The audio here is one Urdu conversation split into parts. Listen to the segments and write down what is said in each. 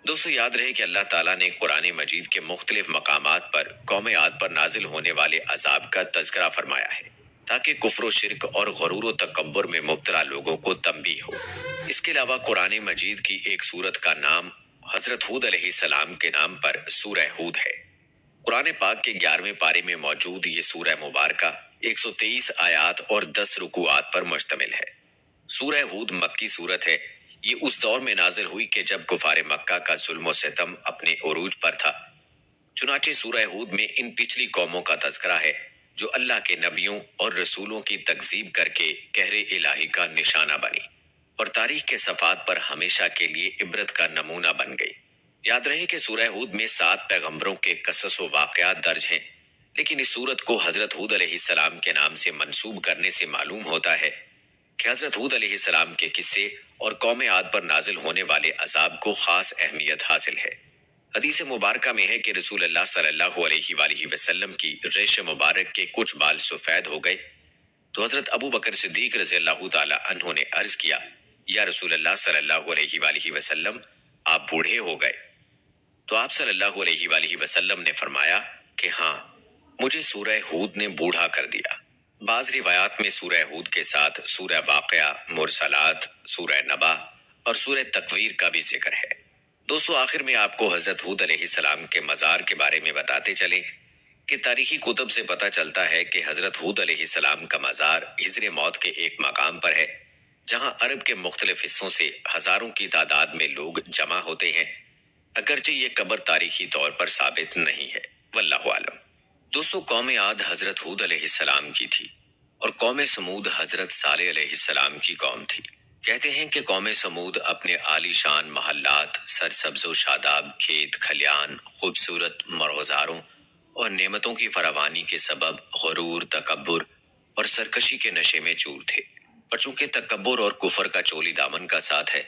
دوستو یاد رہے کہ اللہ تعالیٰ نے قرآن مجید کے مختلف مقامات پر قوم عاد پر نازل ہونے والے عذاب کا تذکرہ فرمایا ہے تاکہ کفر و شرک اور غرور و تکبر میں مبتلا لوگوں کو تنبیہ ہو۔ اس کے علاوہ قرآن مجید کی ایک سورت کا نام حضرت ہود علیہ السلام کے نام پر سورہ ہود ہے۔ قرآن پاک کے 11ویں پارے میں موجود یہ سورہ مبارکہ 123 آیات اور 10 رکوعات پر مشتمل ہے۔ سورہ ہود مکی سورت ہے۔ یہ اس دور میں نازل ہوئی کہ جب کفار مکہ کا ظلم و ستم اپنے عروج پر تھا۔ چنانچہ سورہ ہود میں ان پچھلی قوموں کا تذکرہ ہے جو اللہ کے نبیوں اور رسولوں کی تکذیب کر کے قہر الہی کا نشانہ بنی اور تاریخ کے صفحات پر ہمیشہ کے لیے عبرت کا نمونہ بن گئی۔ یاد رہے کہ سورہ ہود میں 7 پیغمبروں کے قصص و واقعات درج ہیں، لیکن اس سورت کو حضرت ہود علیہ السلام کے نام سے منسوب کرنے سے معلوم ہوتا ہے کہ حضرت ہود علیہ السلام کے قصے اور قوم عاد پر نازل ہونے والے عذاب کو خاص اہمیت حاصل ہے۔ حدیث مبارکہ میں ہے کہ رسول اللہ صلی اللہ علیہ وآلہ وسلم کی ریش مبارک کے کچھ بال سفید ہو گئے تو حضرت ابو بکر صدیق رضی اللہ تعالی عنہ نے عرض کیا، یا رسول اللہ صلی اللہ علیہ وآلہ وسلم، آپ بوڑھے ہو گئے؟ تو آپ صلی اللہ علیہ وآلہ وسلم نے فرمایا کہ ہاں، مجھے سورہ ہود نے بوڑھا کر دیا۔ بعض روایات میں سورہ ہود کے ساتھ سورہ واقعہ، مرسلات، سورہ نبا اور سورہ تکویر کا بھی ذکر ہے۔ دوستو آخر میں آپ کو حضرت ہود علیہ السلام کے مزار کے بارے میں بتاتے چلیں کہ تاریخی کتب سے پتہ چلتا ہے کہ حضرت ہود علیہ السلام کا مزار حجر موت کے ایک مقام پر ہے جہاں عرب کے مختلف حصوں سے ہزاروں کی تعداد میں لوگ جمع ہوتے ہیں، اگرچہ یہ قبر تاریخی طور پر ثابت نہیں ہے، واللہ عالم۔ دوستو قوم عاد حضرت ہود علیہ السلام کی تھی اور قوم سمود حضرت صالح علیہ السلام کی قوم تھی۔ کہتے ہیں کہ قوم سمود اپنے عالی شان محلات، سرسبز و شاداب کھیت کھلیان، خوبصورت مرغزاروں اور نعمتوں کی فراوانی کے سبب غرور، تکبر اور سرکشی کے نشے میں چور تھے، اور چونکہ تکبر اور کفر کا چولی دامن کا ساتھ ہے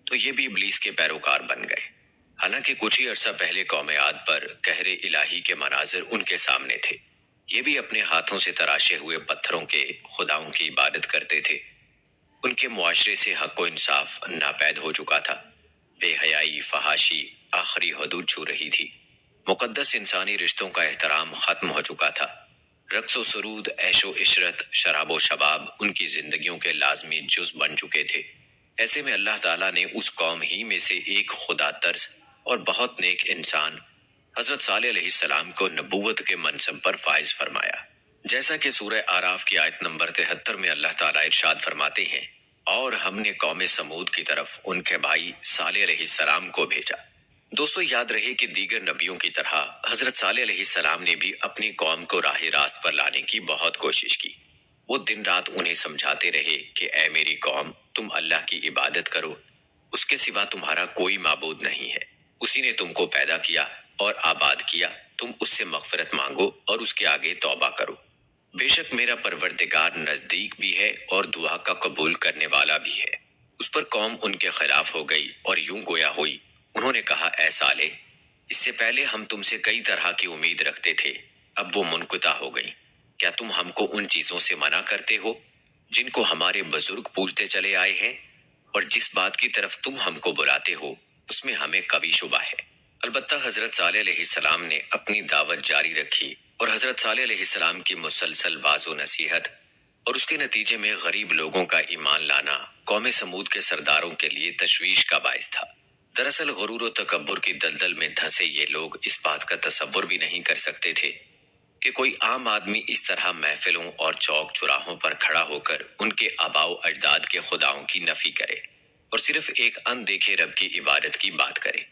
تو یہ بھی ابلیس کے پیروکار بن گئے۔ حالانکہ کچھ ہی عرصہ پہلے قوم عاد پر قہر الہی کے مناظر ان کے سامنے تھے۔ یہ بھی اپنے ہاتھوں سے تراشے ہوئے پتھروں کے خداؤں کی عبادت کرتے تھے۔ ان کے معاشرے سے حق و انصاف ناپید ہو چکا تھا۔ بے حیائی، فحاشی آخری حدود چھو رہی تھی۔ مقدس انسانی رشتوں کا احترام ختم ہو چکا تھا۔ رقص و سرود، عیش و عشرت، شراب و شباب ان کی زندگیوں کے لازمی جز بن چکے تھے۔ ایسے میں اللہ تعالیٰ نے اس قوم ہی میں سے ایک خدا ترس اور بہت نیک انسان حضرت صالح علیہ السلام کو نبوت کے منصب پر فائز فرمایا۔ جیسا کہ سورہ آراف کی آیت نمبر 73 میں اللہ تعالیٰ ارشاد فرماتے ہیں، اور ہم نے قوم سمود کی طرف ان کے بھائی صالح علیہ السلام کو بھیجا۔ دوستو یاد رہے کہ دیگر نبیوں کی طرح حضرت صالح علیہ السلام نے بھی اپنی قوم کو راہ راست پر لانے کی بہت کوشش کی۔ وہ دن رات انہیں سمجھاتے رہے کہ اے میری قوم، تم اللہ کی عبادت کرو، اس کے سوا تمہارا کوئی معبود نہیں ہے، اسی نے تم کو پیدا کیا اور آباد کیا، تم اس سے مغفرت مانگو اور اس کے آگے توبہ کرو، بے شک میرا پروردگار نزدیک بھی ہے اور دعا کا قبول کرنے والا بھی ہے۔ اس پر قوم ان کے خلاف ہو گئی اور یوں گویا ہوئی۔ انہوں نے کہا، اے صالح، اس سے پہلے ہم تم سے کئی طرح کی امید رکھتے تھے، اب وہ منقطع ہو گئی۔ کیا تم ہم کو ان چیزوں سے منع کرتے ہو جن کو ہمارے بزرگ پوجتے چلے آئے ہیں، اور جس بات کی طرف تم ہم کو بلاتے ہو اس میں ہمیں کبھی شبہ ہے۔ البتہ حضرت صالح علیہ السلام نے اپنی دعوت جاری رکھی اور حضرت صالح علیہ السلام کی مسلسل واعظ و نصیحت اور اس کے نتیجے میں غریب لوگوں کا ایمان لانا قوم سمود کے سرداروں کے لیے تشویش کا باعث تھا۔ دراصل غرور و تکبر کی دلدل میں دھنسے یہ لوگ اس بات کا تصور بھی نہیں کر سکتے تھے کہ کوئی عام آدمی اس طرح محفلوں اور چوک چوراہوں پر کھڑا ہو کر ان کے آباء و اجداد کے خداؤں کی نفی کرے اور صرف ایک اندیکھے رب کی عبادت کی بات کرے۔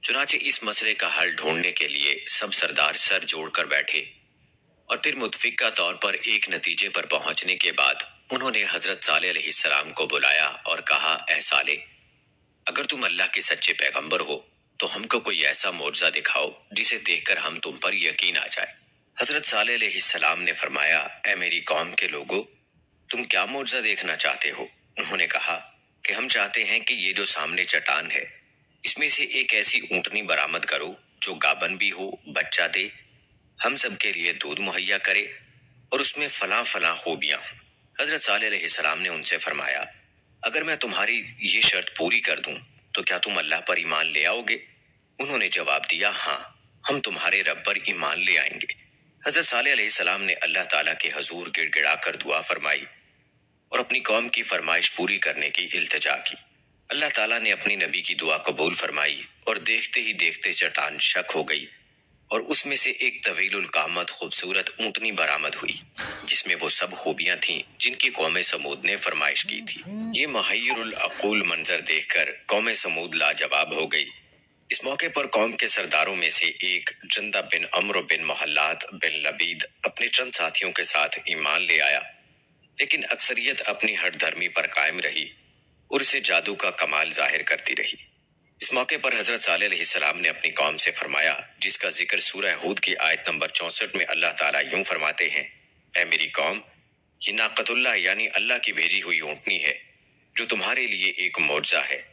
چنانچہ اس مسئلے کا حل ڈھونڈنے کے لیے سب سردار سر جوڑ کر بیٹھے، اور پھر متفقہ طور پر ایک نتیجے پر پہنچنے کے بعد انہوں نے حضرت صالح علیہ السلام کو بلایا اور کہا، اے صالح، اگر تم اللہ کے سچے پیغمبر ہو تو ہم کو کوئی ایسا معجزہ دکھاؤ جسے دیکھ کر ہم تم پر یقین آ جائے۔ حضرت صالح علیہ السلام نے فرمایا، اے میری قوم کے لوگو، تم کیا معجزہ دیکھنا چاہتے ہو؟ انہوں نے کہا کہ ہم چاہتے ہیں کہ یہ جو سامنے چٹان ہے اس میں سے ایک ایسی اونٹنی برآمد کرو جو گابن بھی ہو، بچہ دے، ہم سب کے لیے دودھ مہیا کرے اور اس میں فلاں فلاں خوبیاں ہوں۔ حضرت صالح علیہ السلام نے ان سے فرمایا، اگر میں تمہاری یہ شرط پوری کر دوں تو کیا تم اللہ پر ایمان لے آؤ گے؟ انہوں نے جواب دیا، ہاں، ہم تمہارے رب پر ایمان لے آئیں گے۔ حضرت صالح علیہ السلام نے اللہ تعالیٰ کے حضور گڑ گڑا کر دعا فرمائی اور اپنی قوم کی فرمائش پوری کرنے کی التجا کی۔ اللہ تعالیٰ نے اپنی نبی کی دعا قبول فرمائی اور دیکھتے ہی دیکھتے چٹان شک ہو گئی اور اس میں سے ایک طویل القامت خوبصورت اونٹنی برآمد ہوئی جس میں وہ سب خوبیاں تھیں جن کی قوم سمود نے فرمائش کی تھی۔ یہ محیر العقول منظر دیکھ کر قوم سمود لاجواب ہو گئی۔ اس موقع پر قوم کے سرداروں میں سے ایک جندہ بن عمرو بن محلات بن لبید اپنے چند ساتھیوں کے ساتھ ایمان لے آیا، لیکن اکثریت اپنی ہٹ دھرمی پر قائم رہی اور اسے جادو کا کمال ظاہر کرتی رہی۔ اس موقع پر حضرت صالح علیہ السلام نے اپنی قوم سے فرمایا، جس کا ذکر سورہ ہود کی آیت نمبر 64 میں اللہ تعالیٰ یوں فرماتے ہیں، اے میری قوم، یہ ناقۃ اللہ یعنی اللہ کی بھیجی ہوئی اونٹنی ہے جو تمہارے لیے ایک معجزہ ہے۔